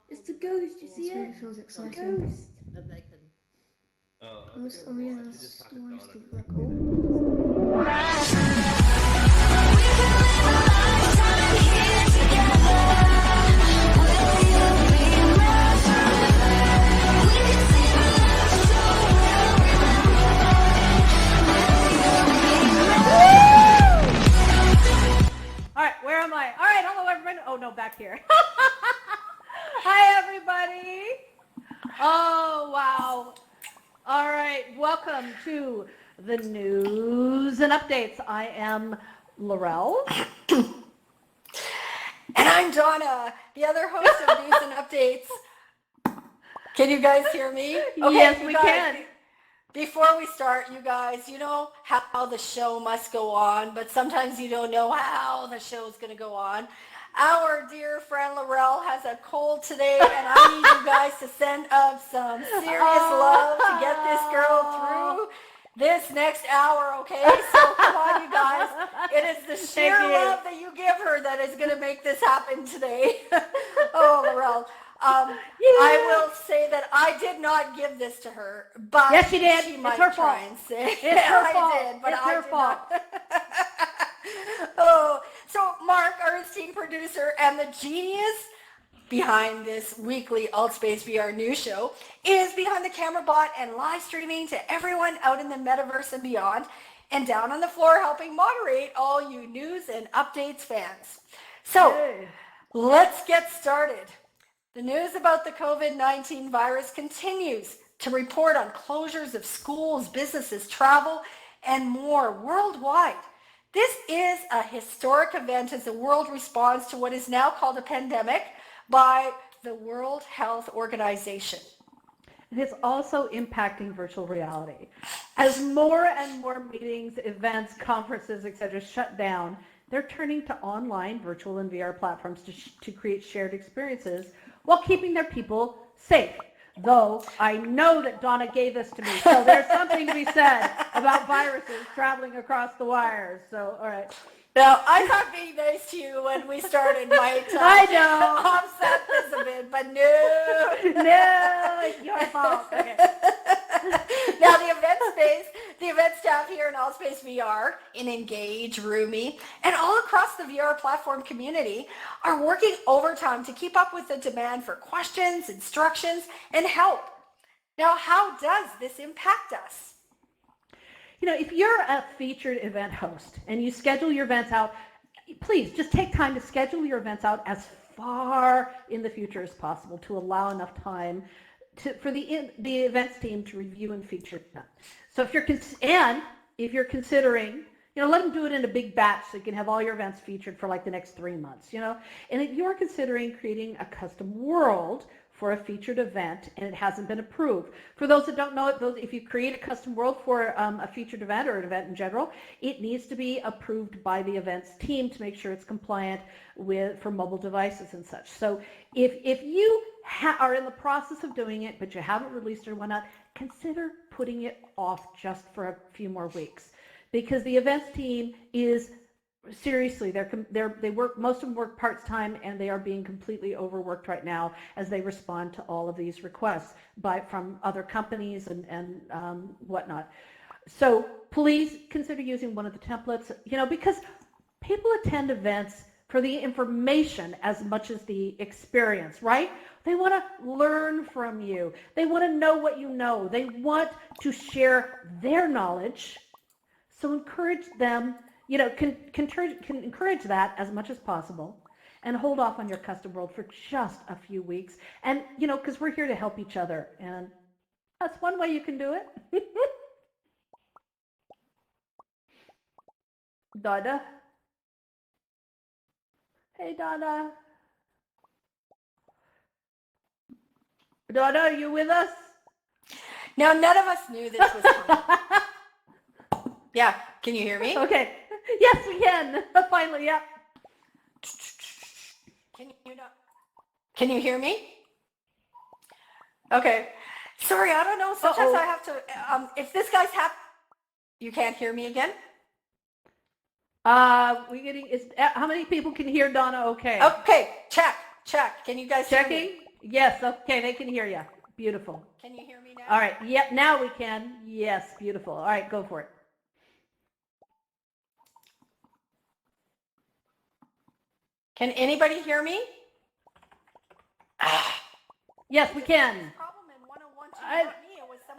It's the ghost, you see it? It feels exciting. Ghost. Oh yeah, that's the worst to record. All right, where am I? All right, hello everybody. Oh no, back here. Hi everybody. Oh wow. All right, welcome to the news and updates. I am Laurel. And I'm Donna, the other host of News and Updates. Can you guys hear me? Okay, Yes, we guys, can. Before we start, you guys, you know how the show must go on, but sometimes you don't know how the show is going to go on. Our dear friend Laurel has a cold today, and I need you guys to send up some serious love to get this girl through this next hour, okay? So come on, you guys. It is the sheer love that you give her that is going to make this happen today. Oh, Laurel. I will say that I did not give this to her, but Yes, she did. She It's might her try fault. and say It's her fault. I did, but It's I her did fault. not. Oh, so Mark, our esteemed producer and the genius behind this weekly Altspace VR news show, is behind the camera bot and live streaming to everyone out in the metaverse and beyond, and down on the floor helping moderate all you news and updates fans. So let's get started. The news about the COVID-19 virus continues to report on closures of schools, businesses, travel, and more worldwide. This is a historic event as the world responds to what is now called a pandemic by the World Health Organization. It is also impacting virtual reality. As more and more meetings, events, conferences, etc. shut down, they're turning to online, virtual, and VR platforms to create shared experiences while keeping their people safe. Though I know that Donna gave this to me, so there's something to be said about viruses traveling across the wires. So, all right. Now, I thought being nice to you when we started might I know. offset this a bit, but no. No, it's your fault. Okay. Now, the event staff here in Altspace VR, in Engage, Roomy, and all across the VR platform community are working overtime to keep up with the demand for questions, instructions, and help. Now, how does this impact us? You know, if you're a featured event host and you schedule your events out, please just take time to schedule your events out as far in the future as possible to allow enough time for the events team to review and feature them. So if you're considering, let them do it in a big batch so you can have all your events featured for like the next 3 months, And if you're considering creating a custom world for a featured event and it hasn't been approved. For those that don't know it, if you create a custom world for a featured event or an event in general, it needs to be approved by the events team to make sure it's compliant for mobile devices and such. So if you are in the process of doing it, but you haven't released it or whatnot, consider putting it off just for a few more weeks, because the events team is seriously, they work, most of them work part-time, and they are being completely overworked right now as they respond to all of these requests from other companies and whatnot. So please consider using one of the templates, because people attend events for the information as much as the experience, right? They want to learn from you. They want to know what you know. They want to share their knowledge. So encourage them, can encourage that as much as possible. and hold off on your custom world for just a few weeks. And, because we're here to help each other. And that's one way you can do it. Dada. Hey, Dada. Dada, are you with us? Now, none of us knew this was coming. Yeah, can you hear me? Okay. Yes, we can. Finally, yep. Can you hear me? Okay. Sorry, I don't know. Sometimes I have to, if this guy's you can't hear me again? How many people can hear Donna okay? Okay, check. Can you guys Checking? hear me? Yes, okay, they can hear you. Beautiful. Can you hear me now? All right, yep, now we can. Yes, beautiful. All right, go for it. Can anybody hear me? Yes, we can. Problem in 101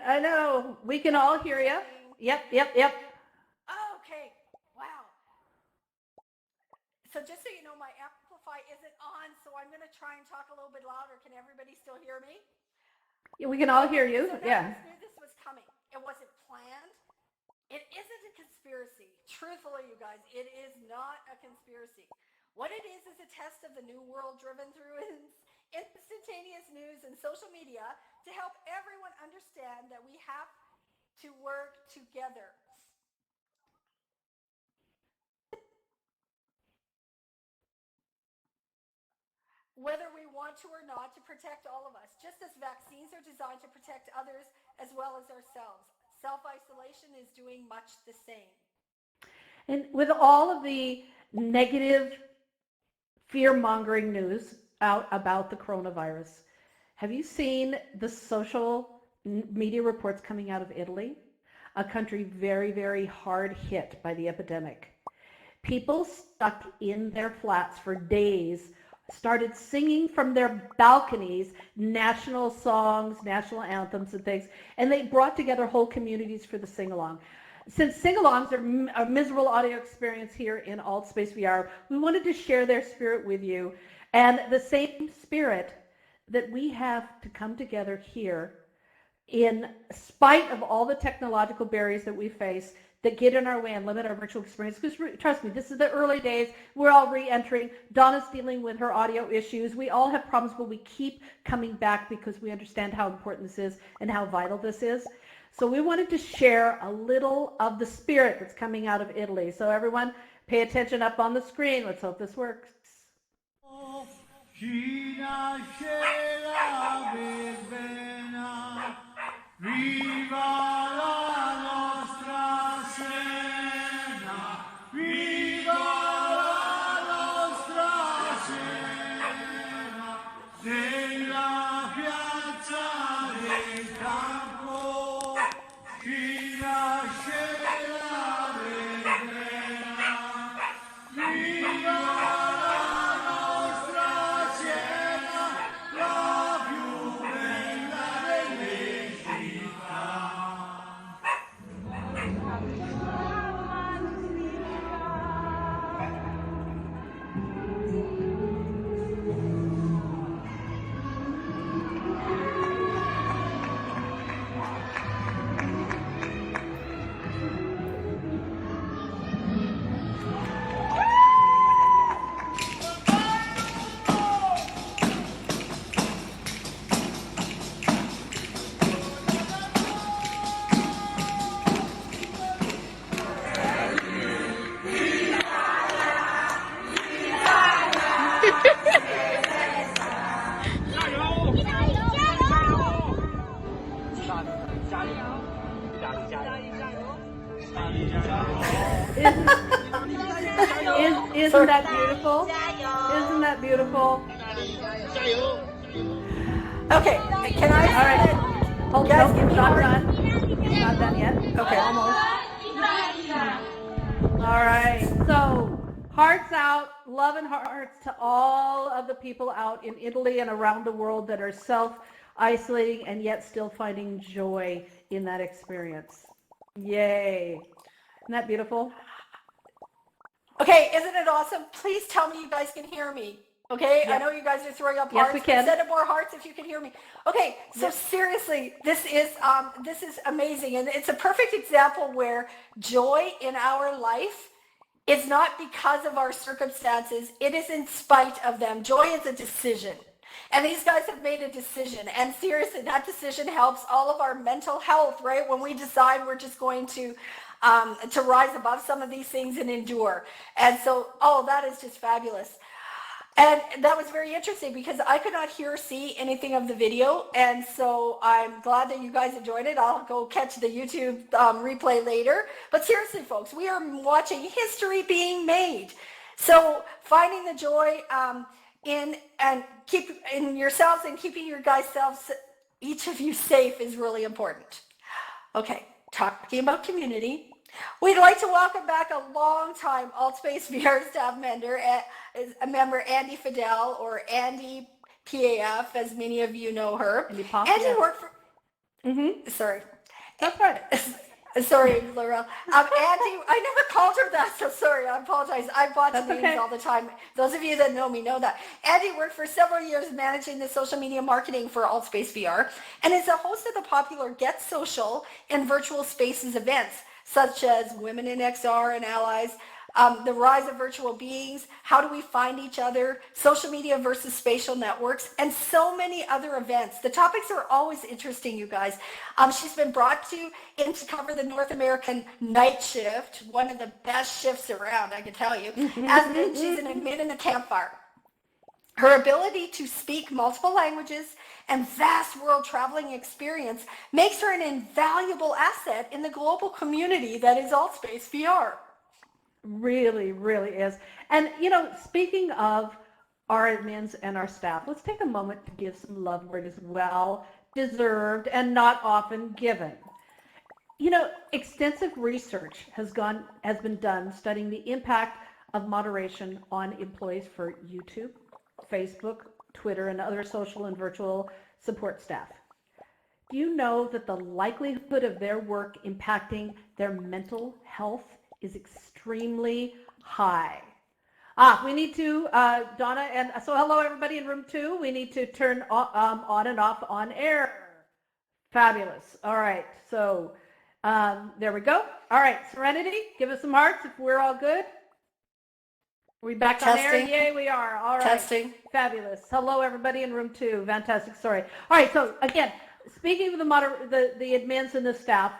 I know. We can all hear you. Yep. Okay. Wow. So just so you know, my Amplify isn't on, so I'm going to try and talk a little bit louder. Can everybody still hear me? Yeah, we can all hear you. So yeah. I knew this was coming. It wasn't planned. It isn't a conspiracy. Truthfully, you guys, it is not a conspiracy. What it is a test of the new world driven through instantaneous news and social media to help everyone understand that we have to work together. Whether we want to or not, to protect all of us, just as vaccines are designed to protect others as well as ourselves. Self-isolation is doing much the same. And with all of the negative fear-mongering news out about the coronavirus, have you seen the social media reports coming out of Italy? A country very, very hard hit by the epidemic. People stuck in their flats for days started singing from their balconies national songs, national anthems and things, and they brought together whole communities for the sing-along. Since sing-alongs are a miserable audio experience here in AltSpace VR, we wanted to share their spirit with you, and the same spirit that we have to come together here in spite of all the technological barriers that we face that get in our way and limit our virtual experience. Because trust me, this is the early days. We're all re-entering. Donna's dealing with her audio issues. We all have problems, but we keep coming back because we understand how important this is and how vital this is. So we wanted to share a little of the spirit that's coming out of Italy. So everyone, pay attention up on the screen. Let's hope this works. Viva la nostra scena, viva la nostra scena, nella piazza del campo, chi nasce la verbena, viva la nostra scena, la più bella delle Isn't that beautiful? Isn't that beautiful? Okay, can I? All right. Hold on, it's not done. It's not done yet. Okay, almost. All right. So, hearts out, love and hearts to all of the people out in Italy and around the world that are self-isolating and yet still finding joy in that experience. Yay. Isn't that beautiful? Okay, isn't it awesome? Please tell me you guys can hear me. Okay, I Yep. know you guys are throwing up Yes, hearts. we can. Send up more hearts if you can hear me. Okay, so Yep. seriously, this is amazing, and it's a perfect example where joy in our life is not because of our circumstances. It is in spite of them. Joy is a decision. And these guys have made a decision. And seriously, that decision helps all of our mental health, right? When we decide we're just going to rise above some of these things and endure. And so, that is just fabulous. And that was very interesting because I could not hear or see anything of the video. And so I'm glad that you guys enjoyed it. I'll go catch the YouTube replay later. But seriously, folks, we are watching history being made. So finding the joy in yourselves and keeping your guys' selves, each of you, safe is really important. Okay, talking about community. We'd like to welcome back a long-time AltSpace VR staff member, Andy Fidel, or Andy PAF, as many of you know her. Andy Pop, Andy yes. worked for... Sorry. That's right. Sorry, Laurel. Andy, I never called her that, so sorry. I apologize. I botch names all the time. Those of you that know me know that. Andy worked for several years managing the social media marketing for AltSpace VR and is a host of the popular Get Social and Virtual Spaces events, such as Women in XR and Allies, the rise of virtual beings, how do we find each other, social media versus spatial networks, and so many other events. The topics are always interesting, you guys. She's been brought in to cover the North American night shift, one of the best shifts around, I can tell you, and she's an admin in the campfire. Her ability to speak multiple languages and vast world traveling experience makes her an invaluable asset in the global community that is AltSpace VR. Really, really is. And, speaking of our admins and our staff, let's take a moment to give some love where it is well deserved and not often given. Extensive research has been done studying the impact of moderation on employees for YouTube, Facebook, Twitter, and other social and virtual support staff. Do you know that the likelihood of their work impacting their mental health is extremely high? We need to, Donna, and so hello everybody in room 2. We need to turn on and off on air. Fabulous. All right, so there we go. All right, Serenity, give us some hearts if we're all good. Are we back on air? Yay, we are. All right. Testing. Fabulous. Hello, everybody in room 2. Fantastic. Sorry. All right. So again, speaking of the admins and the staff,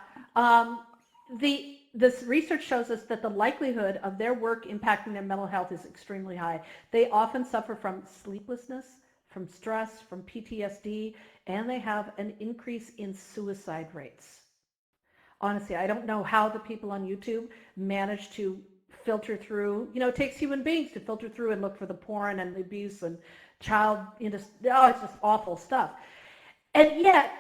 this research shows us that the likelihood of their work impacting their mental health is extremely high. They often suffer from sleeplessness, from stress, from PTSD, and they have an increase in suicide rates. Honestly, I don't know how the people on YouTube manage to filter through. It takes human beings to filter through and look for the porn and the abuse and it's just awful stuff. And yet,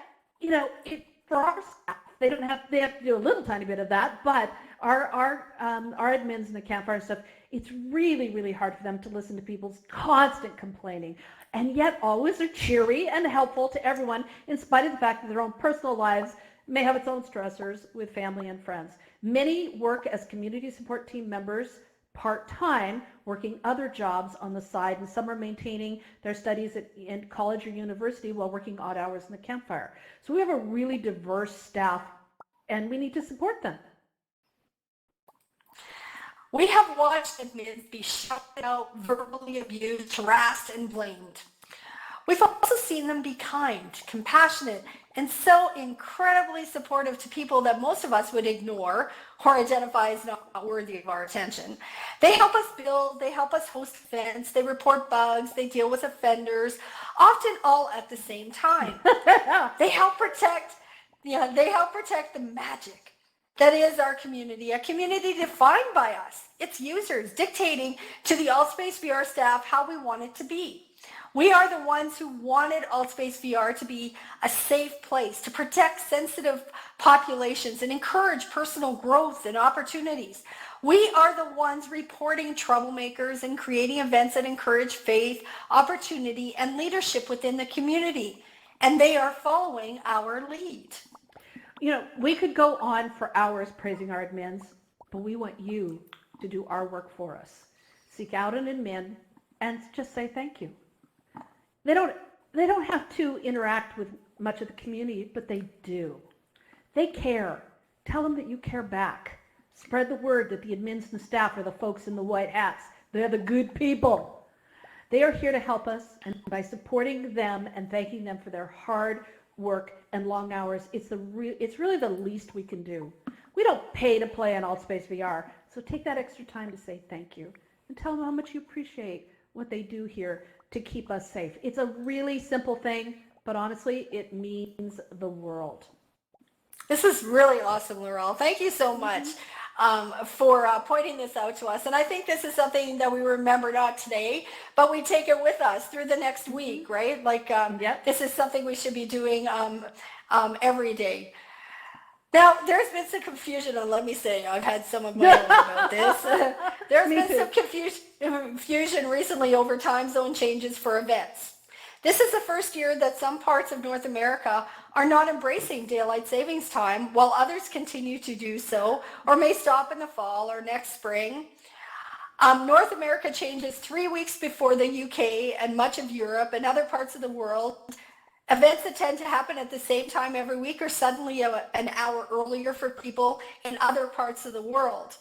for our staff, they have to do a little tiny bit of that, but our admins in the campfire and stuff, it's really, really hard for them to listen to people's constant complaining, and yet always are cheery and helpful to everyone in spite of the fact that their own personal lives may have its own stressors with family and friends. Many work as community support team members part-time, working other jobs on the side, and some are maintaining their studies in college or university while working odd hours in the campfire. So we have a really diverse staff, and we need to support them. We have watched admins be shut out, verbally abused, harassed, and blamed. We've also seen them be kind, compassionate, and so incredibly supportive to people that most of us would ignore or identify as not worthy of our attention. They help us build, they help us host events, they report bugs, they deal with offenders, often all at the same time. They help protect the magic that is our community, a community defined by us, its users, dictating to the AltSpace VR staff how we want it to be. We are the ones who wanted AltSpace VR to be a safe place, to protect sensitive populations and encourage personal growth and opportunities. We are the ones reporting troublemakers and creating events that encourage faith, opportunity, and leadership within the community. And they are following our lead. We could go on for hours praising our admins, but we want you to do our work for us. Seek out an admin and just say thank you. They don't have to interact with much of the community, but they do. They care. Tell them that you care back. Spread the word that the admins and staff are the folks in the white hats. They're the good people. They are here to help us, and by supporting them and thanking them for their hard work and long hours, it's really the least we can do. We don't pay to play on AltSpace VR, so take that extra time to say thank you and tell them how much you appreciate what they do here to keep us safe. It's a really simple thing, but honestly, it means the world. This is really awesome, Laurel. Thank you so much for pointing this out to us. And I think this is something that we remember not today, but we take it with us through the next week, right? Like this is something we should be doing every day. Now, there's been some confusion, and let me say, I've had some of my own about this. There's been some confusion recently over time zone changes for events. This is the first year that some parts of North America are not embracing daylight savings time, while others continue to do so, or may stop in the fall or next spring. North America changes 3 weeks before the UK and much of Europe and other parts of the world. Events that tend to happen at the same time every week are suddenly an hour earlier for people in other parts of the world.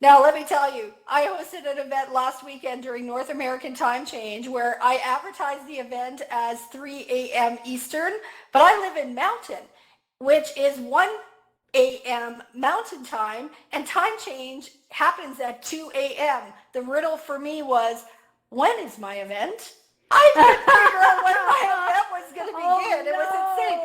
Now, let me tell you, I hosted an event last weekend during North American time change where I advertised the event as 3 a.m. Eastern, but I live in Mountain, which is 1 a.m. Mountain time, and time change happens at 2 a.m. The riddle for me was, when is my event? I couldn't figure out when my event was going to begin. It was insane.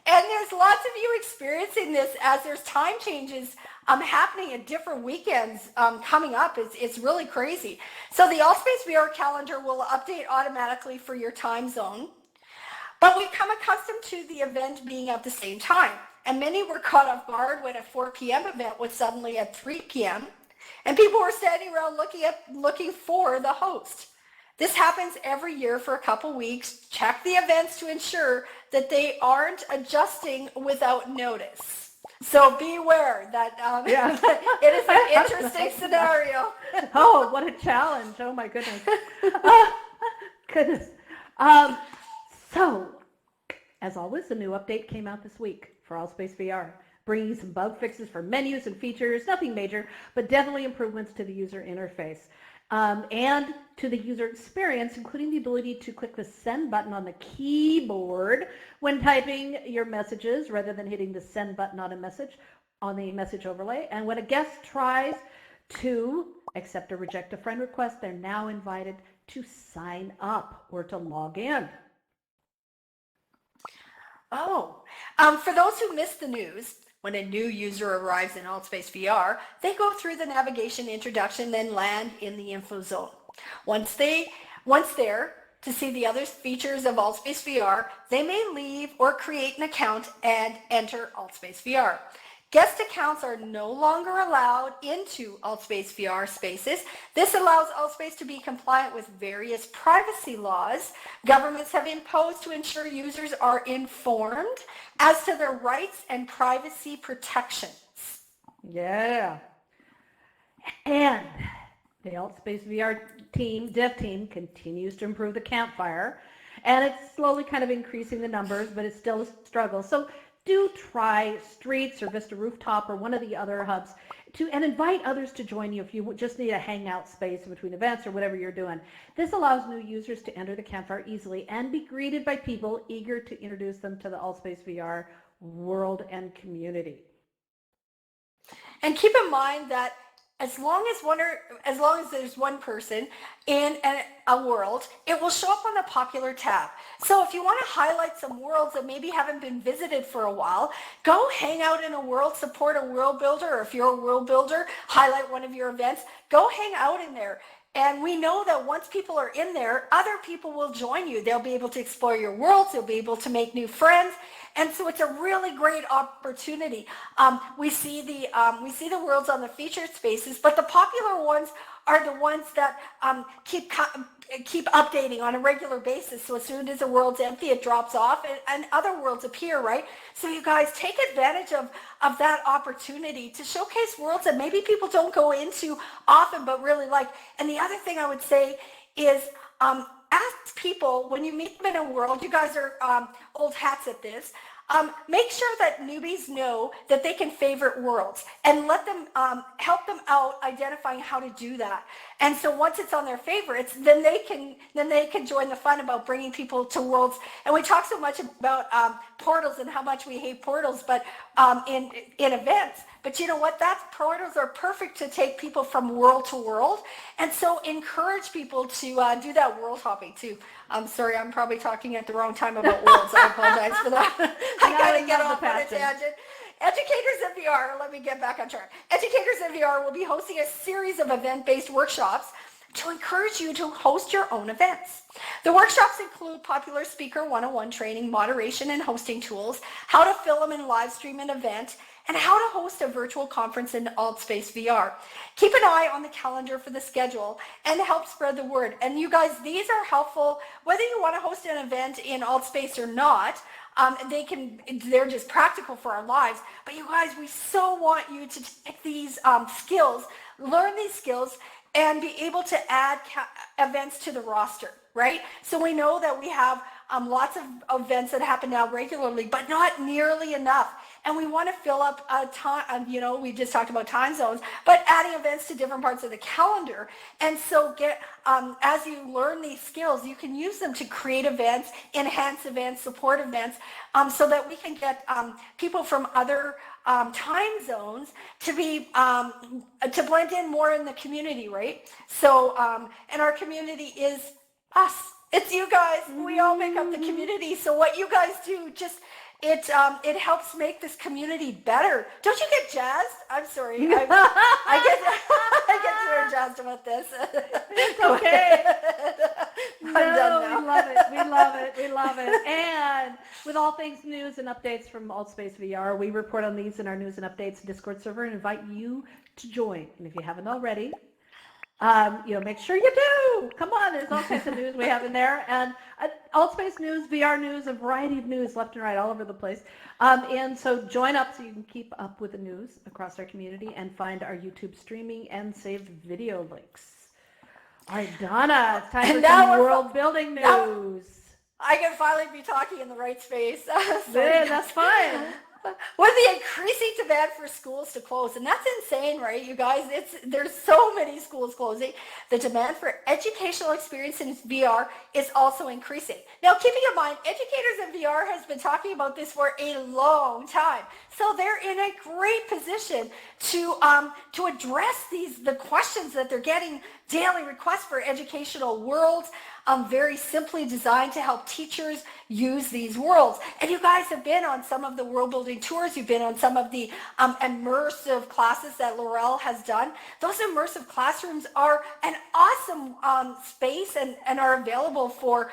And there's lots of you experiencing this as there's time changes happening at different weekends coming up. It's really crazy. So the AltSpace VR calendar will update automatically for your time zone. But we've come accustomed to the event being at the same time. And many were caught off guard when a 4 p.m. event was suddenly at 3 p.m. And people were standing around looking for the host. This happens every year for a couple weeks. Check the events to ensure that they aren't adjusting without notice. So beware that it is an interesting scenario. Oh, what a challenge. Oh, my goodness. Goodness. So, as always, a new update came out this week for AltSpace VR, bringing some bug fixes for menus and features, nothing major, but definitely improvements to the user interface. And to the user experience, including the ability to click the send button on the keyboard when typing your messages rather than hitting the send button on the message overlay. And when a guest tries to accept or reject a friend request, they're now invited to sign up or to log in. For those who missed the news, when a new user arrives in AltSpace VR, they go through the navigation introduction, then land in the info zone. Once there, to see the other features of AltSpace VR, they may leave or create an account and enter AltSpace VR. Guest accounts are no longer allowed into AltSpace VR spaces. This allows AltSpace to be compliant with various privacy laws governments have imposed to ensure users are informed as to their rights and privacy protections. Yeah. And the AltSpace VR dev team continues to improve the campfire, and it's slowly kind of increasing the numbers, but it's still a struggle. So do try Streets or Vista Rooftop or one of the other hubs and invite others to join you if you just need a hangout space in between events or whatever you're doing. This allows new users to enter the campfire easily and be greeted by people eager to introduce them to the AltSpace VR world and community. And keep in mind that as long as there's one person in a world, it will show up on the popular tab. So if you want to highlight some worlds that maybe haven't been visited for a while, go hang out in a world, support a world builder, or if you're a world builder, highlight one of your events, go hang out in there. And we know that once people are in there, other people will join you. They'll be able to explore your worlds. They'll be able to make new friends. And so it's a really great opportunity. We see the worlds on the featured spaces, but the popular ones are the ones that keep updating on a regular basis. So as soon as a world's empty, it drops off and other worlds appear, right? So you guys take advantage of that opportunity to showcase worlds that maybe people don't go into often, but really like. And the other thing I would say is ask people when you meet them in a world, you guys are old hats at this, make sure that newbies know that they can favorite worlds and let them help them out identifying how to do that. And so once it's on their favorites, then they can join the fun about bringing people to worlds. And we talk so much about portals and how much we hate portals, but in events. But you know what? Portals are perfect to take people from world to world. And so encourage people to do that world hopping too. I'm sorry, I'm probably talking at the wrong time about worlds. I apologize for that. I gotta get off on a tangent. Educators in VR, let me get back on track. Educators in VR will be hosting a series of event-based workshops to encourage you to host your own events. The workshops include popular speaker 101 training, moderation and hosting tools, how to film and live stream an event, and how to host a virtual conference in AltSpace VR. Keep an eye on the calendar for the schedule and help spread the word. And you guys, these are helpful, whether you want to host an event in AltSpace or not. They're just practical for our lives. But you guys, we so want you to take these skills, learn these skills, and be able to add events to the roster, right? So we know that we have lots of events that happen now regularly, but not nearly enough. And we want to fill up time, we just talked about time zones, but adding events to different parts of the calendar. And so as you learn these skills, you can use them to create events, enhance events, support events, so that we can get people from other time zones to blend in more in the community, right? So, and our community is us. It's you guys. We all make up the community. So what you guys do, it helps make this community better. Don't you get jazzed? I'm sorry. I get very jazzed about this. It's okay. I'm done now. We love it. We love it. We love it. And with all things news and updates from AltSpace VR, we report on these in our news and updates Discord server and invite you to join. And if you haven't already, make sure you do. Come on, there's all kinds of news we have in there, and AltSpace news, VR news, a variety of news left and right all over the place. And so join up so you can keep up with the news across our community and find our YouTube streaming and saved video links. All right, Donna, it's time for some world building news. I can finally be talking in the right space. That's fine. With the increasing demand for schools to close, and that's insane, right, you guys? There's so many schools closing. The demand for educational experience in VR is also increasing. Now, keeping in mind, educators in VR has been talking about this for a long time, so they're in a great position to address the questions that they're getting. Daily requests for educational worlds, very simply designed to help teachers use these worlds. And you guys have been on some of the world building tours. You've been on some of the immersive classes that Laurel has done. Those immersive classrooms are an awesome space and are available for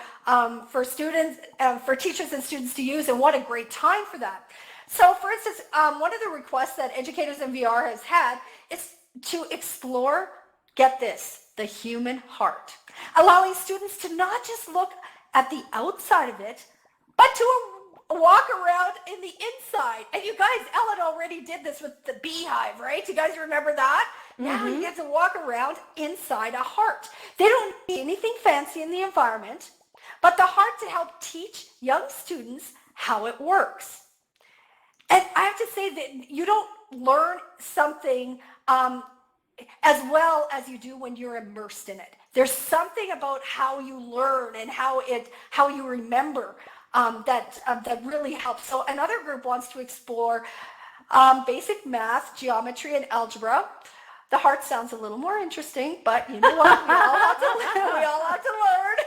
students, for teachers and students to use. And what a great time for that. So for instance, one of the requests that Educators in VR has had is to explore, get this, the human heart, allowing students to not just look at the outside of it, but to walk around in the inside. And you guys, Ellen already did this with the beehive, right? You guys remember that? Mm-hmm. Now you get to walk around inside a heart. They don't need anything fancy in the environment, but the heart to help teach young students how it works. And I have to say that you don't learn something as well as you do when you're immersed in it. There's something about how you learn and how you remember that really helps. So another group wants to explore basic math, geometry, and algebra. The heart sounds a little more interesting, but you know what? We all have to learn.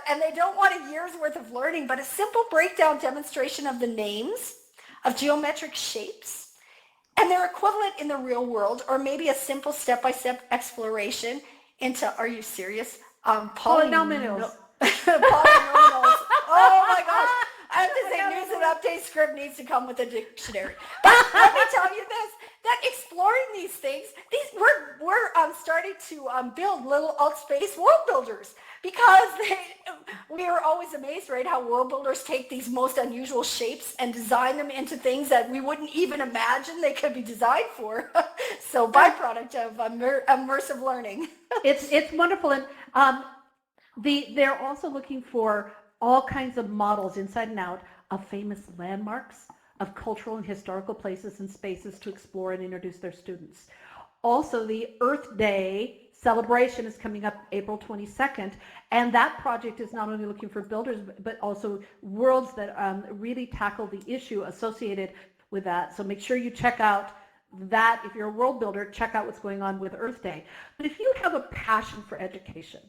And they don't want a year's worth of learning, but a simple breakdown demonstration of the names of geometric shapes and their equivalent in the real world, or maybe a simple step-by-step exploration into, are you serious? Polynomials. Polynomials. Oh my gosh. I have to say, news and update script needs to come with a dictionary. But let me tell you this, that exploring these things, we're starting to build little alt space world builders, because we are always amazed, right, how world builders take these most unusual shapes and design them into things that we wouldn't even imagine they could be designed for. So byproduct of immersive learning. It's wonderful. And they're also looking for all kinds of models inside and out of famous landmarks, of cultural and historical places and spaces to explore and introduce their students. Also, the Earth Day celebration is coming up April 22nd, and that project is not only looking for builders, but also worlds that really tackle the issue associated with that. So make sure you check out that. If you're a world builder, check out what's going on with Earth Day. But if you have a passion for education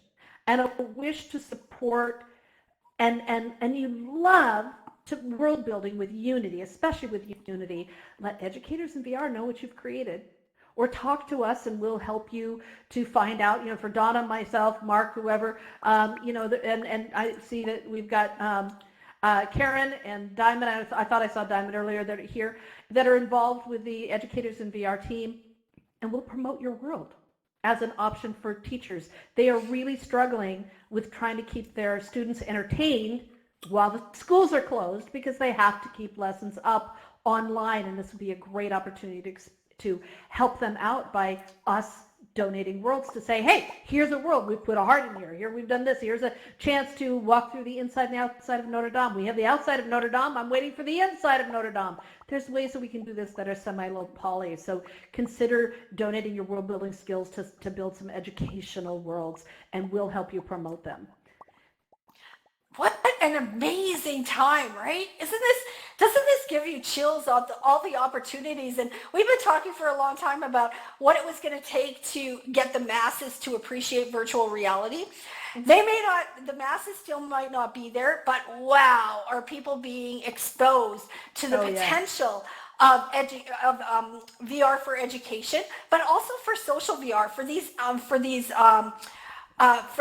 and a wish to support and you love to world building with Unity, especially with Unity, let educators in VR know what you've created, or talk to us and we'll help you to find out, for Donna, myself, Mark, whoever, and I see that we've got Karen and Diamond. I thought I saw Diamond earlier, that are here, that are involved with the Educators in VR team, and we'll promote your world as an option for teachers. They are really struggling with trying to keep their students entertained while the schools are closed, because they have to keep lessons up online, and this would be a great opportunity to help them out by us donating worlds, to say, hey, here's a world, we've put a heart in here, we've done this, here's a chance to walk through the inside and outside of Notre Dame. We have the outside of Notre Dame, I'm waiting for the inside of Notre Dame. There's ways that we can do this that are semi-low poly, so consider donating your world building skills to build some educational worlds, and we'll help you promote them. What an amazing time, right? Doesn't this give you chills on all the opportunities? And we've been talking for a long time about what it was going to take to get the masses to appreciate virtual reality. The masses still might not be there, but wow, are people being exposed to the potential of VR for education, but also for social VR, for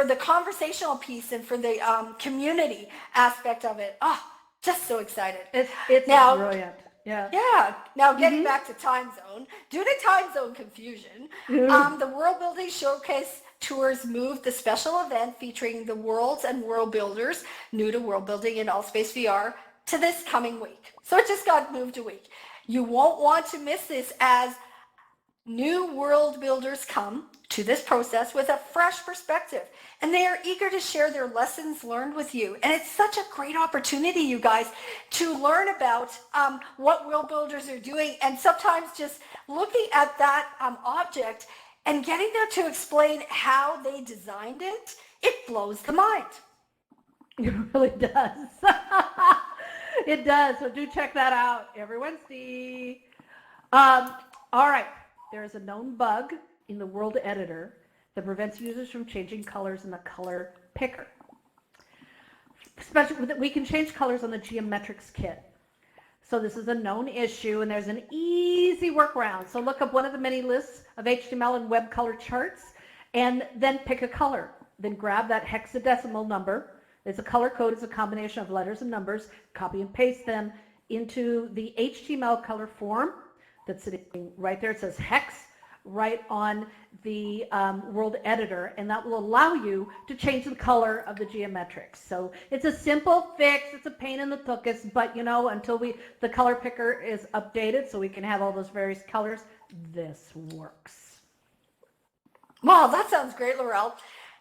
the conversational piece and for the community aspect of it. Oh, just so excited. It's now brilliant. Yeah. Yeah. Now getting back to time zone, due to time zone confusion, the World Building Showcase Tours moved the special event featuring the worlds and world builders new to world building in All Space VR to this coming week. So it just got moved a week. You won't want to miss this, as new world builders come to this process with a fresh perspective, and they are eager to share their lessons learned with you. And it's such a great opportunity, you guys, to learn about what world builders are doing, and sometimes just looking at that object and getting them to explain how they designed it. It blows the mind. It really does. It does. So do check that out every Wednesday. All right. There is a known bug in the World Editor that prevents users from changing colors in the color picker. Especially we can change colors on the geometrics kit. So this is a known issue, and there's an easy workaround. So look up one of the many lists of HTML and web color charts, and then pick a color. Then grab that hexadecimal number. It's a color code. It's a combination of letters and numbers. Copy and paste them into the HTML color form that's sitting right there. It says hex right on the World Editor, and that will allow you to change the color of the geometrics. So it's a simple fix. It's a pain in the tuchus, but until the color picker is updated so we can have all those various colors, this works. Wow, that sounds great, Laurel.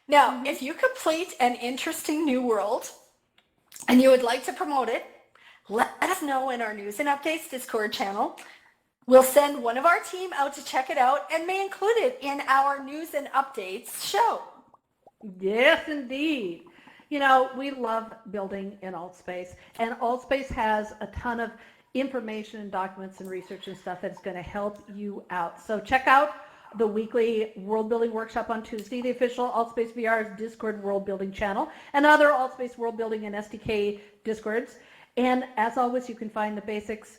Now, if you complete an interesting new world and you would like to promote it, let us know in our News and Updates Discord channel. We'll send one of our team out to check it out and may include it in our News and Updates show. Yes, indeed. We love building in AltSpace, and AltSpace has a ton of information and documents and research and stuff that's going to help you out. So check out the weekly world building workshop on Tuesday, the official AltSpace VR's Discord world building channel, and other AltSpace world building and SDK Discords. And as always, you can find the basics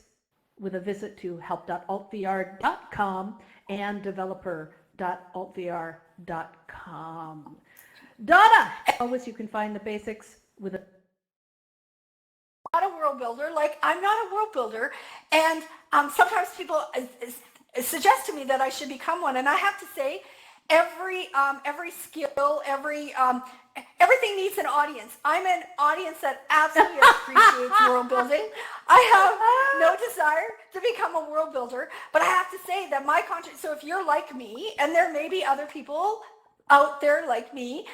with a visit to help.altvr.com and developer.altvr.com. Donna, as always, you can find the basics with a not a world builder. Like, I'm not a world builder. And sometimes people suggest to me that I should become one. And I have to say, every skill, everything needs an audience. I'm an audience that absolutely appreciates world building. I have no desire to become a world builder, but I have to say that so if you're like me, and there may be other people out there like me,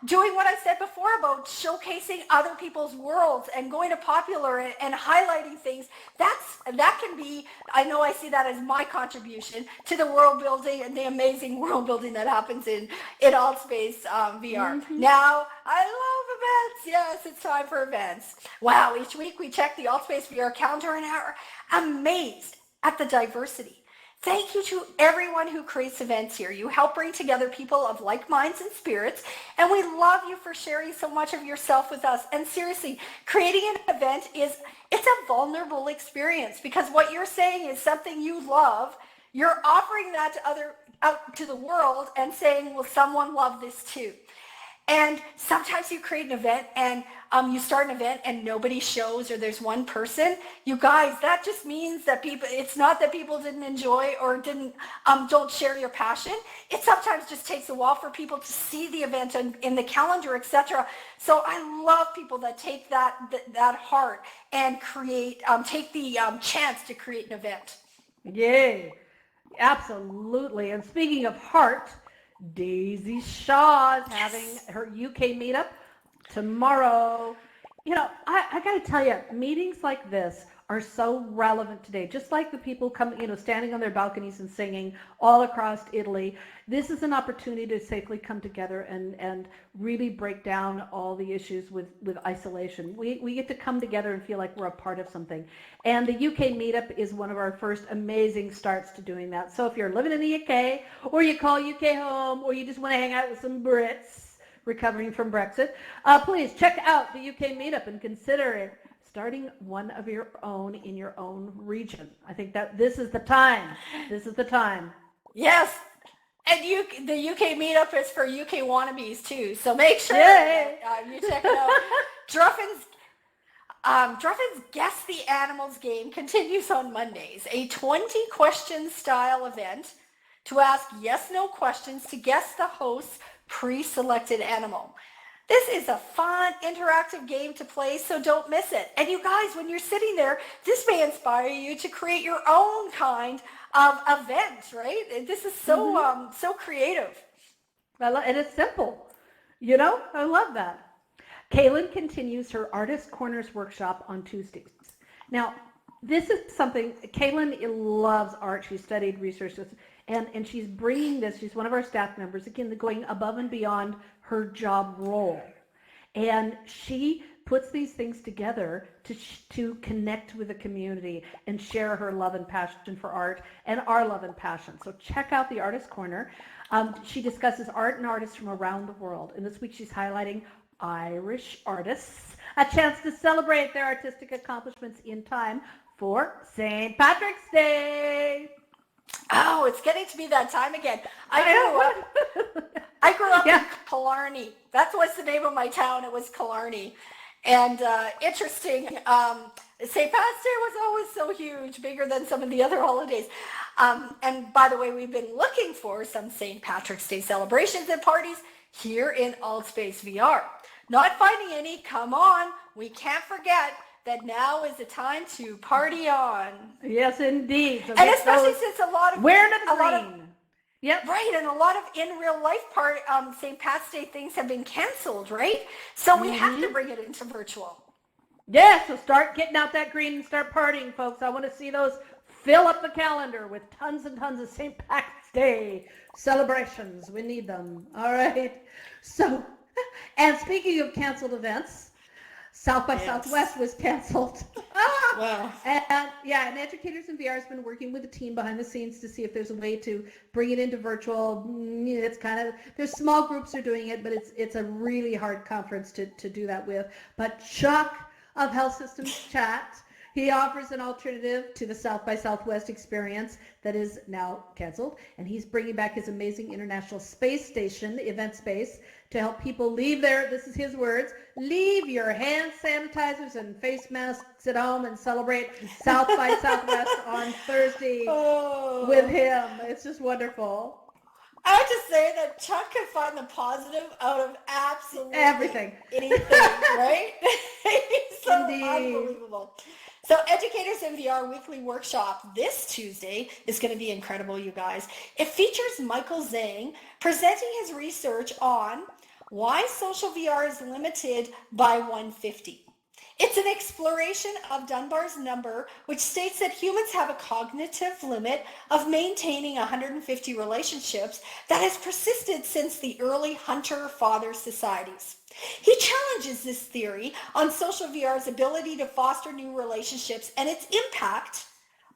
doing what I said before about showcasing other people's worlds and going to popular and highlighting things, that can be, I know I see that as my contribution to the world building and the amazing world building that happens in AltSpace VR. Now, I love events. Yes, it's time for events. Wow, each week we check the AltSpace VR calendar and are amazed at the diversity. Thank you to everyone who creates events here. You help bring together people of like minds and spirits, and we love you for sharing so much of yourself with us. And seriously, creating an event it's a vulnerable experience, because what you're saying is something you love. You're offering that out to the world and saying, will someone love this too? And sometimes you create an event and you start an event and nobody shows, or there's one person. You guys, that just means that it's not that people didn't enjoy or don't share your passion. It sometimes just takes a while for people to see the event in the calendar, etc. So I love people that take that heart and take the chance to create an event. Yay, absolutely. And speaking of heart, Daisy Shaw is having her UK meetup tomorrow. You know, I got to tell you, meetings like this are so relevant today. Just like the people standing on their balconies and singing all across Italy. This is an opportunity to safely come together and really break down all the issues with isolation. We get to come together and feel like we're a part of something. And the UK meetup is one of our first amazing starts to doing that. So if you're living in the UK, or you call UK home, or you just want to hang out with some Brits recovering from Brexit, please check out the UK meetup and consider it starting one of your own in your own region. I think that this is the time. This is the time. Yes. And the UK meetup is for UK wannabes too. So make sure that, you check it out. Druffin's Guess the Animals game continues on Mondays, a 20-question style event to ask yes/no questions to guess the host's pre-selected animal. This is a fun, interactive game to play, so don't miss it. And you guys, when you're sitting there, this may inspire you to create your own kind of event, right? This is so so creative. And it's simple. You know, I love that. Kaylin continues her Artist Corners workshop on Tuesdays. Now, this is something, Kaylin loves art. She studied, researched this, and she's bringing this. She's one of our staff members, again, going above and beyond her job role. And she puts these things together to connect with the community and share her love and passion for art and our love and passion. So check out the Artist Corner. She discusses art and artists from around the world. And this week she's highlighting Irish artists, a chance to celebrate their artistic accomplishments in time for St. Patrick's Day. Oh, it's getting to be that time again. I grew up in Killarney. That was the name of my town. It was Killarney. And interesting, St. Pat's Day was always so huge, bigger than some of the other holidays. And by the way, we've been looking for some St. Patrick's Day celebrations and parties here in AltSpace VR. Not finding any, come on, we can't forget that now is the time to party on. Yes, indeed. So and especially since a lot of Yep. Right, and a lot of in real life St. Pat's Day things have been canceled, right? So we have to bring it into virtual. Yeah, so start getting out that green and start partying, folks. I want to see those fill up the calendar with tons and tons of St. Patrick's Day celebrations. We need them. All right. So, and speaking of canceled events, South by Southwest was canceled. Wow. And Educators in VR has been working with the team behind the scenes to see if there's a way to bring it into virtual. It's kind of, there's small groups are doing it, but it's a really hard conference to do that with. But Chuck of Health Systems Chat He offers an alternative to the South by Southwest experience that is now canceled, and he's bringing back his amazing International Space Station event space to help people leave their, this is his words, leave your hand sanitizers and face masks at home and celebrate South by Southwest on Thursday with him. It's just wonderful. I have to say that Chuck can find the positive out of absolutely everything, anything, right? He's so Indeed. Unbelievable. So Educators in VR weekly workshop this Tuesday is going to be incredible, you guys. It features Michael Zhang presenting his research on why social VR is limited by 150. It's an exploration of Dunbar's number, which states that humans have a cognitive limit of maintaining 150 relationships that has persisted since the early hunter-father societies. He challenges this theory on social VR's ability to foster new relationships and its impact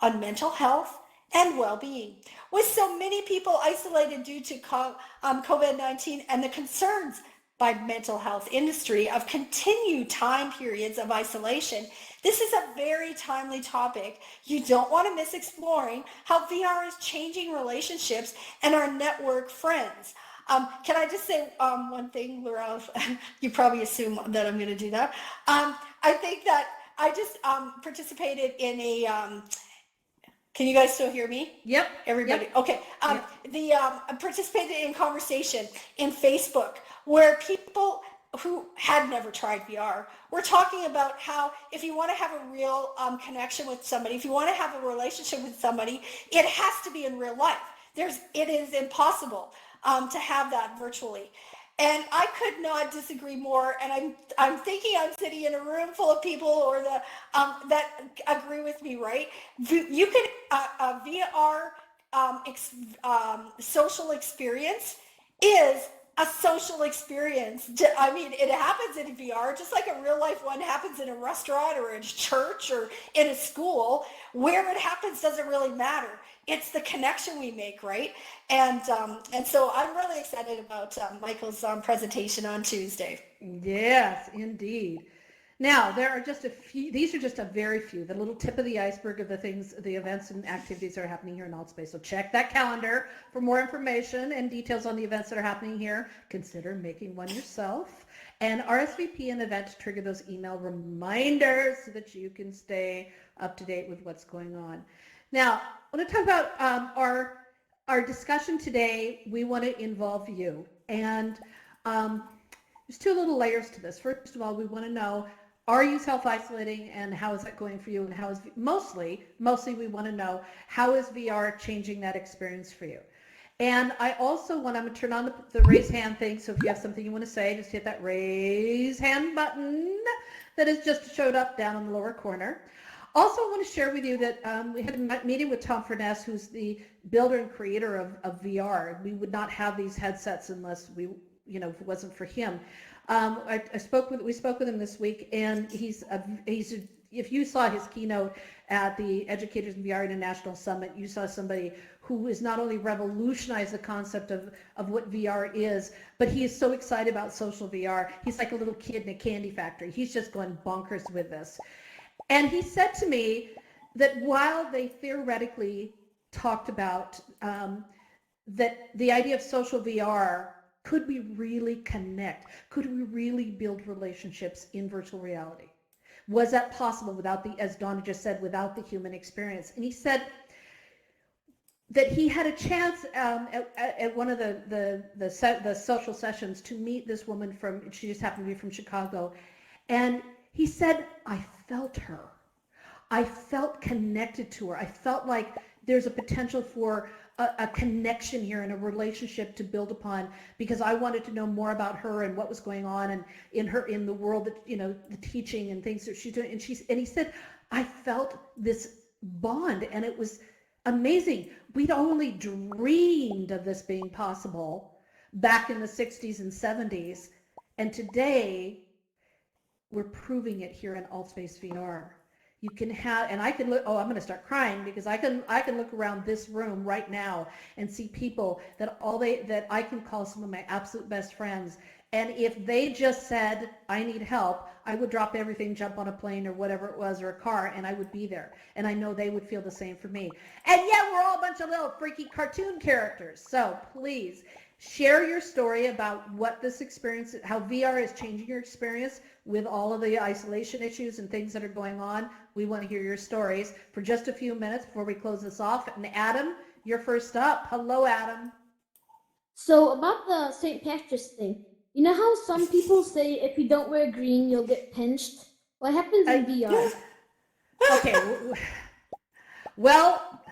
on mental health and well-being. With so many people isolated due to COVID-19 and the concerns by mental health industry of continued time periods of isolation, this is a very timely topic. You don't want to miss exploring how VR is changing relationships and our network friends. Can I just say one thing, Laurel? You probably assume that I'm going to do that. I think that I just participated in a can you guys still hear me? Yep. Everybody? Yep. Okay. I participated in conversation in Facebook where people who had never tried VR were talking about how if you want to have a real connection with somebody, if you want to have a relationship with somebody, it has to be in real life. It is impossible to have that virtually. And I could not disagree more. And I'm thinking I'm sitting in a room full of people or that agree with me, right? You can a VR social experience is a social experience. I mean, it happens in VR just like a real life one happens in a restaurant or in a church or in a school. Where it happens doesn't really matter. It's the connection we make, right? And so I'm really excited about Michael's presentation on Tuesday. Yes, indeed. Now, there are just a few, these are just a very few, the little tip of the iceberg of the things, the events and activities that are happening here in Altspace. So check that calendar for more information and details on the events that are happening here. Consider making one yourself. And RSVP an event to trigger those email reminders so that you can stay up to date with what's going on. Now, I want to talk about our discussion today. We want to involve you. And there's two little layers to this. First of all, we want to know, are you self-isolating and how is that going for you? And how is, mostly we want to know, how is VR changing that experience for you? And I also want to turn on the raise hand thing. So if you have something you want to say, just hit that raise hand button that has just showed up down in the lower corner. Also, I want to share with you that we had a meeting with Tom Furness, who's the builder and creator of VR. We would not have these headsets unless we, if it wasn't for him. We spoke with him this week, and if you saw his keynote at the Educators in VR International Summit, you saw somebody who has not only revolutionized the concept of what VR is, but he is so excited about social VR. He's like a little kid in a candy factory. He's just going bonkers with this. And he said to me that while they theoretically talked about that the idea of social VR, could we really connect? Could we really build relationships in virtual reality? Was that possible without the, as Donna just said, without the human experience? And he said that he had a chance at one of the social sessions to meet this woman from, she just happened to be from Chicago, and he said, I felt her. I felt connected to her. I felt like there's a potential for a connection here and a relationship to build upon, because I wanted to know more about her and what was going on and in the world that, the teaching and things that she's doing. And he said, I felt this bond, and it was amazing. We'd only dreamed of this being possible back in the 60s and 70s. And today we're proving it here in Altspace VR. You can have, and I can look, I'm going to start crying because I can look around this room right now and see people that I can call some of my absolute best friends, And if they just said, I need help, I would drop everything, jump on a plane or whatever it was, or a car, and I would be there. And I know they would feel the same for me. And yeah, we're all a bunch of little freaky cartoon characters. So please share your story about what this experience, how VR is changing your experience with all of the isolation issues and things that are going on. We want to hear your stories for just a few minutes before we close this off. And Adam, you're first up. Hello, Adam. So about the St. Patrick's thing, you know how some people say if you don't wear green, you'll get pinched? What happens in VR? Okay. Well,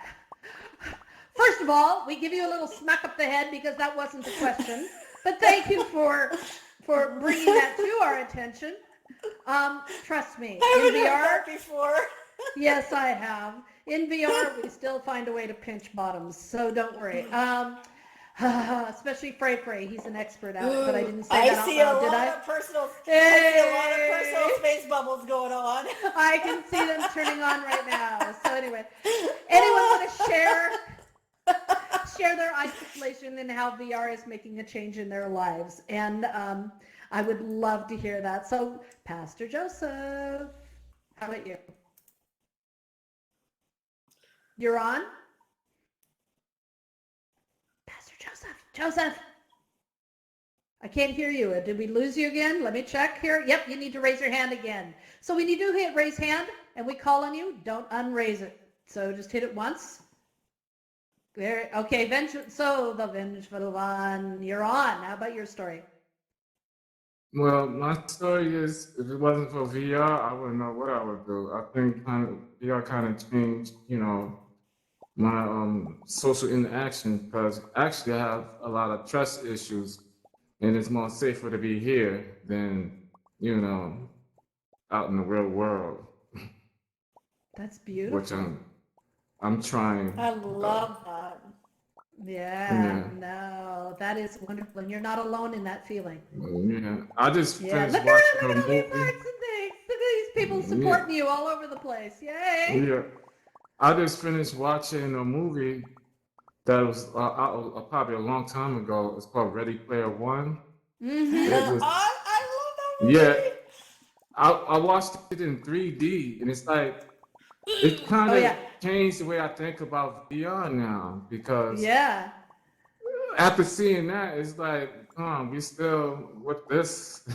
first of all, we give you a little smack up the head because that wasn't the question. But thank you for bringing that to our attention. Trust me, I in haven't heard VR, that before. yes, I have. In VR, we still find a way to pinch bottoms, so don't worry. Especially Frey. He's an expert at it, but I didn't say that out loud, did I? I see a lot of personal space bubbles going on. I can see them turning on right now. So anyway, anyone want to share their isolation and how VR is making a change in their lives? And I would love to hear that. So Pastor Joseph, how about you? You're on? Pastor Joseph, I can't hear you. Did we lose you again? Let me check here. Yep, you need to raise your hand again. So when you do hit raise hand and we call on you, don't unraise it. So just hit it once. There. Okay, so the vengeful one, you're on. How about your story? Well, my story is, if it wasn't for VR, I wouldn't know what I would do. I think VR kind of changed, my social interaction, because actually I have a lot of trust issues, and it's more safer to be here than, out in the real world. That's beautiful. Which I'm trying. I love that. Yeah, no, that is wonderful, and you're not alone in that feeling. Yeah, I just finished look watching at a all these movie. hearts and things. Look at these people supporting you all over the place. Yay! Yeah, I just finished watching a movie that was probably a long time ago. It's called Ready Player One. Mm-hmm. It was, I love that movie. yeah, I watched it in 3D, and it's like, it kind of changed the way I think about VR now, because after seeing that, it's like, we still with this.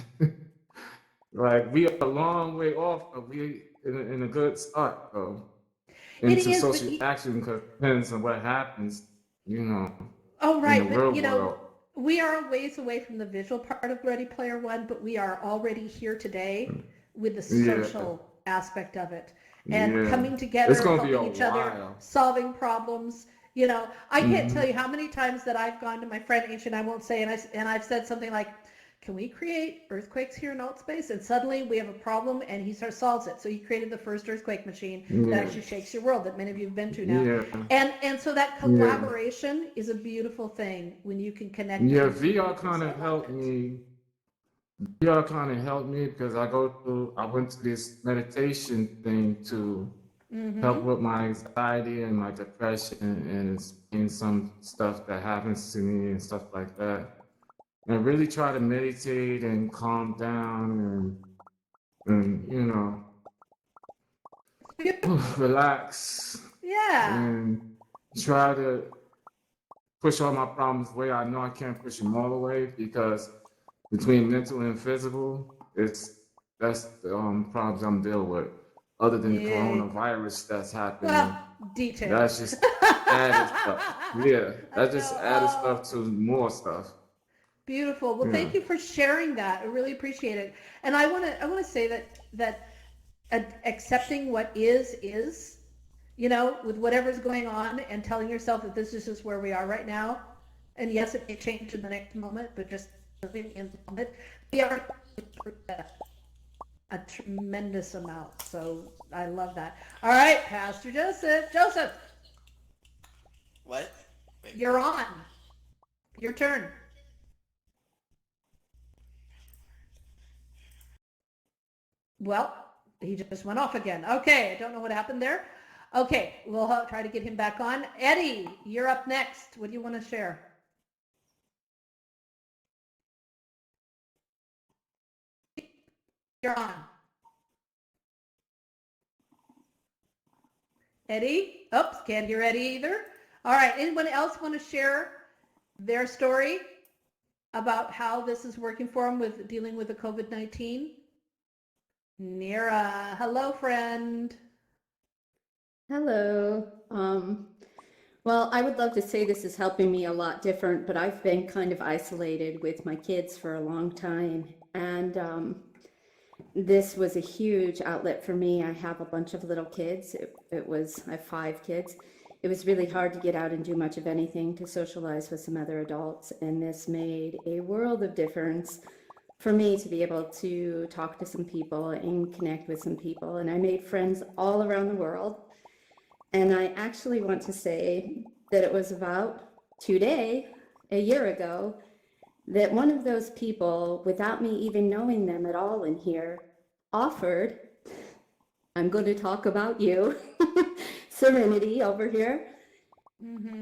Like, we are a long way off, but we in a good start, though. Into social action, because it depends on what happens, Oh, right, in the but real world. we are a ways away from the visual part of Ready Player One, but we are already here today with the social aspect of it. And coming together, helping each other, solving problems. I can't tell you how many times that I've gone to my friend Ancient, I won't say, and I've said something like, can we create earthquakes here in Altspace? And suddenly we have a problem, and he solves it. So he created the first earthquake machine that actually shakes your world, that many of you have been to now. And so that collaboration is a beautiful thing when you can connect. Yeah, VR kind of helped me. VR kind of helped me because I went to this meditation thing to help with my anxiety and my depression, and explain some stuff that happens to me and stuff like that. And really try to meditate and calm down and relax. Yeah. And try to push all my problems away. I know I can't push them all away, because between mental and physical, that's the problems I'm dealing with. Other than the coronavirus that's happening. Well, details. That's just added stuff. Yeah, that's just added stuff to more stuff. Beautiful. Well, thank you for sharing that. I really appreciate it. And I want to say that accepting what is, with whatever's going on, and telling yourself that this is just where we are right now. And yes, it may change in the next moment, but just living in the moment. We are a tremendous amount. So I love that. All right, Pastor Joseph. Joseph. What? Wait. You're on. Your turn. Well, he just went off again. Okay, I don't know what happened there. Okay, we'll try to get him back on. Eddie, you're up next. What do you want to share? you're on. Eddie? Oops, can't hear Eddie either. All right, anyone else want to share their story about how this is working for them with dealing with the COVID-19? Nira, hello, friend. Hello. Well, I would love to say this is helping me a lot different, but I've been kind of isolated with my kids for a long time. And this was a huge outlet for me. I have a bunch of little kids. I have 5 kids. It was really hard to get out and do much of anything, to socialize with some other adults. And this made a world of difference for me to be able to talk to some people and connect with some people. And I made friends all around the world. And I actually want to say that it was about today, a year ago, that one of those people, without me even knowing them at all in here, offered, I'm going to talk about you, Serenity over here,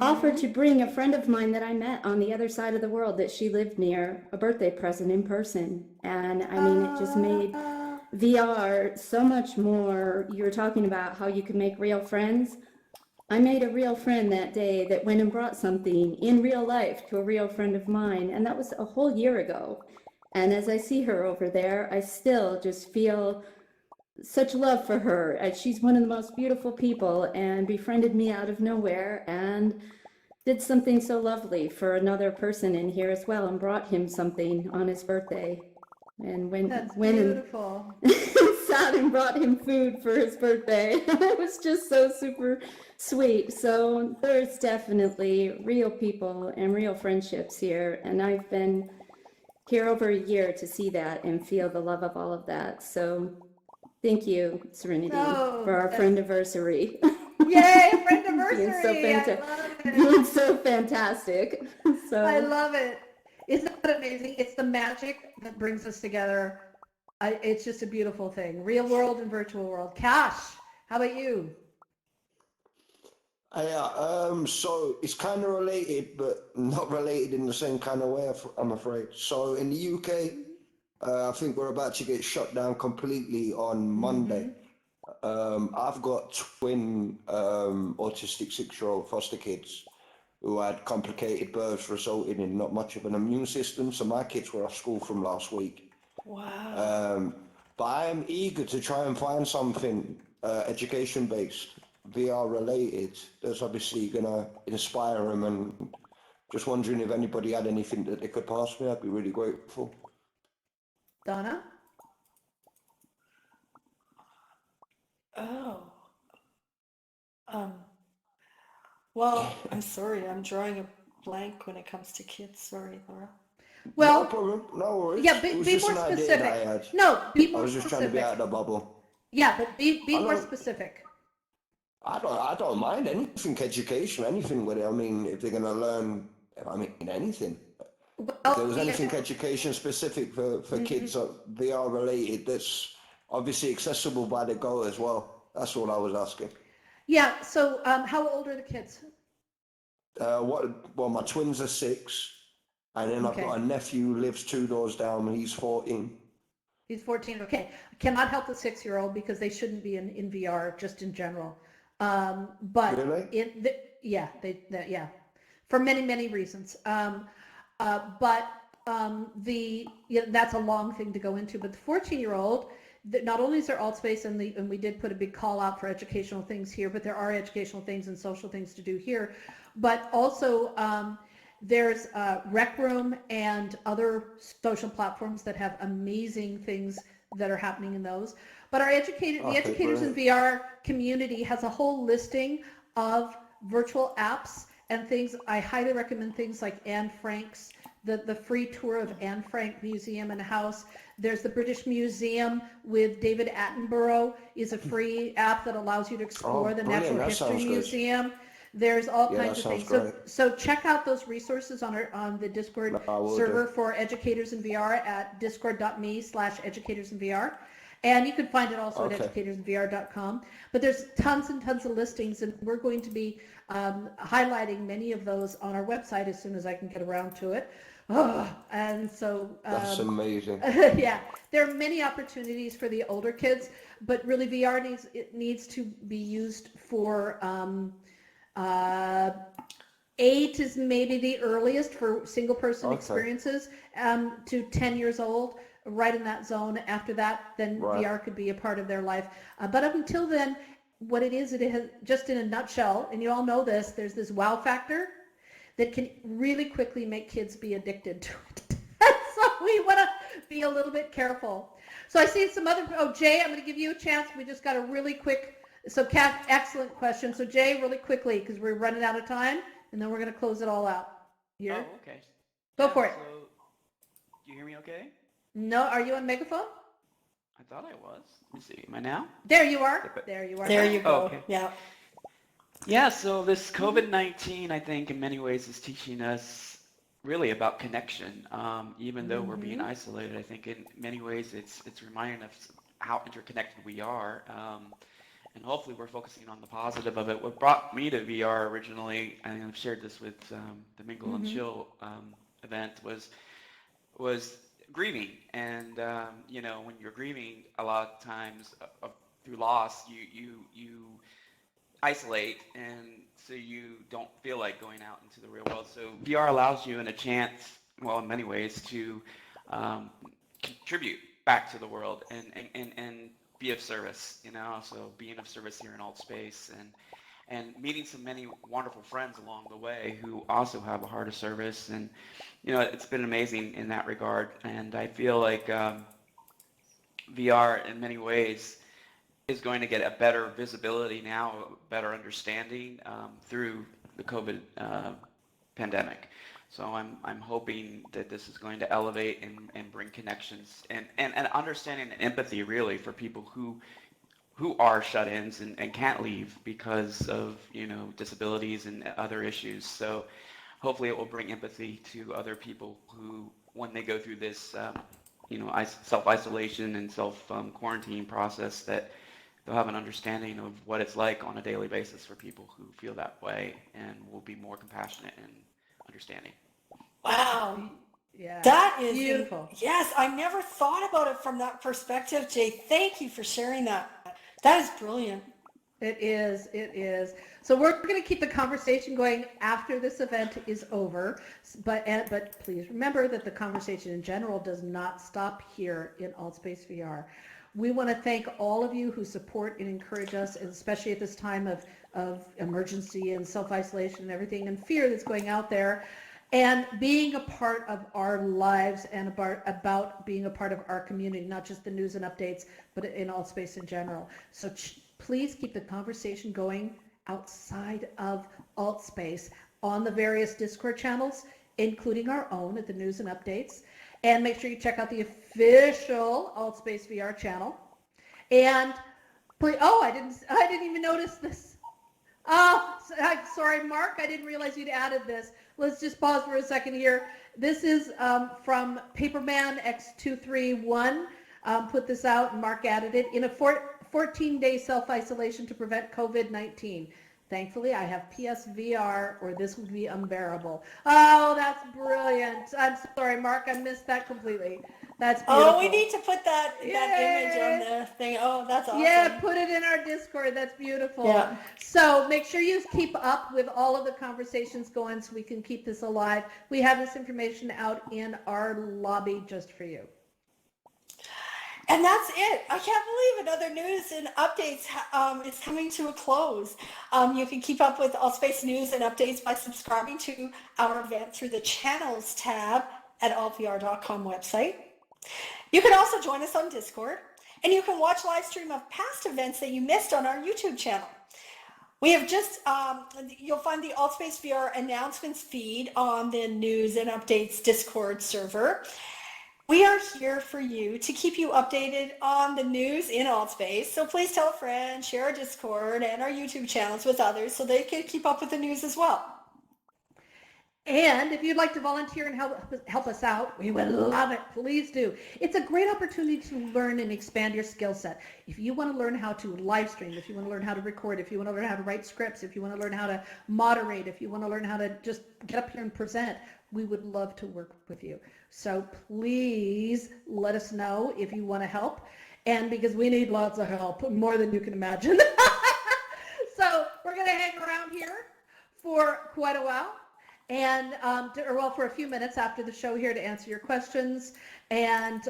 offered to bring a friend of mine that I met on the other side of the world that she lived near a birthday present in person. And I mean, it just made VR so much more. You were talking about how you can make real friends. I made a real friend that day that went and brought something in real life to a real friend of mine, and that was a whole year ago. And as I see her over there, I still just feel such love for her. And she's one of the most beautiful people, and befriended me out of nowhere, and did something so lovely for another person in here as well, and brought him something on his birthday. And went beautiful. And sat and brought him food for his birthday. It was just so super sweet. So there's definitely real people and real friendships here. And I've been here over a year to see that and feel the love of all of that. So thank you, Serenity, for our friendiversary. Yay, friendiversary! Being so fantastic. So I love it. Isn't that amazing? It's the magic that brings us together. It's just a beautiful thing. Real world and virtual world. Cash, how about you? Yeah, so it's kind of related, but not related in the same kind of way, I'm afraid. So in the UK, I think we're about to get shut down completely on Monday. I've got twin autistic 6-year-old foster kids who had complicated births resulting in not much of an immune system. So my kids were off school from last week. Wow. But I am eager to try and find something education-based, VR-related, that's obviously going to inspire them. And just wondering if anybody had anything that they could pass me. I'd be really grateful. Donna? Oh. Well, I'm sorry. I'm drawing a blank when it comes to kids. Sorry, Laura. Well, no problem. No worries. Yeah, be more specific. No, be more specific. I was just trying to be out of the bubble. Yeah, but be more specific. I don't mind anything education, anything with it. I mean, if they're going to learn, anything. Well, if there was anything education specific for kids VR related, that's obviously accessible by the go as well. That's all I was asking. Yeah, so how old are the kids? Well, my twins are 6, and then I've got a nephew who lives 2 doors down, and he's 14. He's 14, okay. I cannot help the 6-year-old because they shouldn't be in VR, just in general. But really? yeah, for many, many reasons. But that's a long thing to go into. But the 14-year-old, not only is there Altspace, and we did put a big call out for educational things here, but there are educational things and social things to do here. But also there's Rec Room and other social platforms that have amazing things that are happening in those. But the Educators in VR community has a whole listing of virtual apps and things. I highly recommend things like Anne Frank's, the free tour of Anne Frank Museum and House. There's the British Museum with David Attenborough is a free app that allows you to explore the Natural History Museum. There's all kinds of things. So check out those resources on the Discord server for Educators in VR at discord.me/educatorsinvr. And you can find it also at educatorsinvr.com. But there's tons and tons of listings, and we're going to be highlighting many of those on our website as soon as I can get around to it, And so, That's amazing. yeah, there are many opportunities for the older kids, but really VR needs to be used for 8 is maybe the earliest for single person experiences, to 10 years old, right in that zone. After that, then VR could be a part of their life. But up until then, what it is, just in a nutshell, and you all know this, there's this wow factor that can really quickly make kids be addicted to it. So we want to be a little bit careful. So I see some other, Jay, I'm going to give you a chance. We just got a really quick, so Kat, excellent question. So Jay, really quickly, because we're running out of time, and then we're going to close it all out. Here. Oh, okay. Go for it. So, do you hear me okay? No, are you on megaphone? I thought I was. Let me see. Am I now? There you are. There you are. There you go. Oh, okay. Yeah. Yeah, so this COVID-19, I think, in many ways is teaching us really about connection. Even though we're being isolated, I think in many ways it's reminding us how interconnected we are. And hopefully we're focusing on the positive of it. What brought me to VR originally, and I've shared this with the Mingle and Chill event, was grieving. And when you're grieving, a lot of times through loss, you isolate, and so you don't feel like going out into the real world. So VR allows you in a chance, well, in many ways, to contribute back to the world and be of service, so being of service here in Alt Space, and meeting so many wonderful friends along the way who also have a heart of service. And it's been amazing in that regard. And I feel like VR in many ways is going to get a better visibility now, a better understanding through the COVID pandemic. So I'm hoping that this is going to elevate and bring connections and understanding and empathy really for people who are shut-ins and can't leave because of disabilities and other issues. So hopefully it will bring empathy to other people who, when they go through this self-isolation and self-quarantine process, that they'll have an understanding of what it's like on a daily basis for people who feel that way, and will be more compassionate and understanding. Wow. Yeah. That is beautiful. Yes, I never thought about it from that perspective, Jay. Thank you for sharing that. That is brilliant. It is. So we're going to keep the conversation going after this event is over, but please remember that the conversation in general does not stop here in AltSpace VR. We want to thank all of you who support and encourage us, and especially at this time of emergency and self-isolation and everything and fear that's going out there, and being a part of our lives and about being a part of our community, not just the news and updates, but in AltSpace in general. So please keep the conversation going outside of AltSpace on the various Discord channels, including our own at the news and updates. And make sure you check out the official AltSpace VR channel. And please, I didn't even notice this. Oh, sorry, Mark, I didn't realize you'd added this. Let's just pause for a second here. This is from Paperman X231. Put this out, and Mark added it. In a 14-day self-isolation to prevent COVID-19. Thankfully, I have PSVR, or this would be unbearable. Oh, that's brilliant. I'm sorry, Mark, I missed that completely. That's beautiful. Oh, we need to put that image on the thing. Oh, that's awesome. Yeah, put it in our Discord. That's beautiful. Yeah. So make sure you keep up with all of the conversations going so we can keep this alive. We have this information out in our lobby just for you. And that's it. I can't believe another news and updates is coming to a close. You can keep up with AltSpace news and updates by subscribing to our event through the channels tab at altvr.com website. You can also join us on Discord, and you can watch live stream of past events that you missed on our YouTube channel. We have just, you'll find the AltSpace VR announcements feed on the news and updates Discord server. We are here for you to keep you updated on the news in AltSpace. So please tell a friend, share our Discord and our YouTube channels with others so they can keep up with the news as well. And if you'd like to volunteer and help us out, we would love it. Please do. It's a great opportunity to learn and expand your skill set. If you want to learn how to live stream, if you want to learn how to record, if you want to learn how to write scripts, if you want to learn how to moderate, if you want to learn how to just get up here and present, we would love to work with you. So please let us know if you want to help. And because we need lots of help, more than you can imagine. So we're going to hang around here for quite a while. And, for a few minutes after the show here to answer your questions and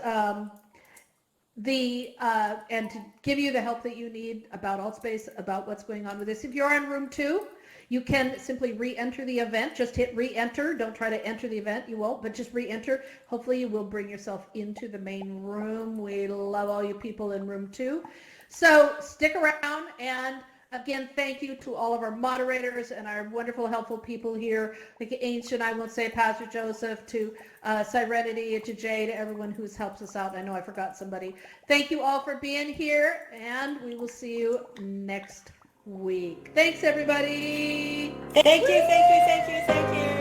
and to give you the help that you need about Altspace, about what's going on with this. If you're in room 2, you can simply re-enter the event. Just hit re-enter. Don't try to enter the event. You won't, but just re-enter. Hopefully you will bring yourself into the main room. We love all you people in room 2. So stick around, and again, thank you to all of our moderators and our wonderful, helpful people here, like Ancient, I won't say, Pastor Joseph, to Serenity, to Jay, to everyone who's helped us out. I know I forgot somebody. Thank you all for being here, and we will see you next week. Thanks, everybody. Thank you, thank you, thank you, thank you.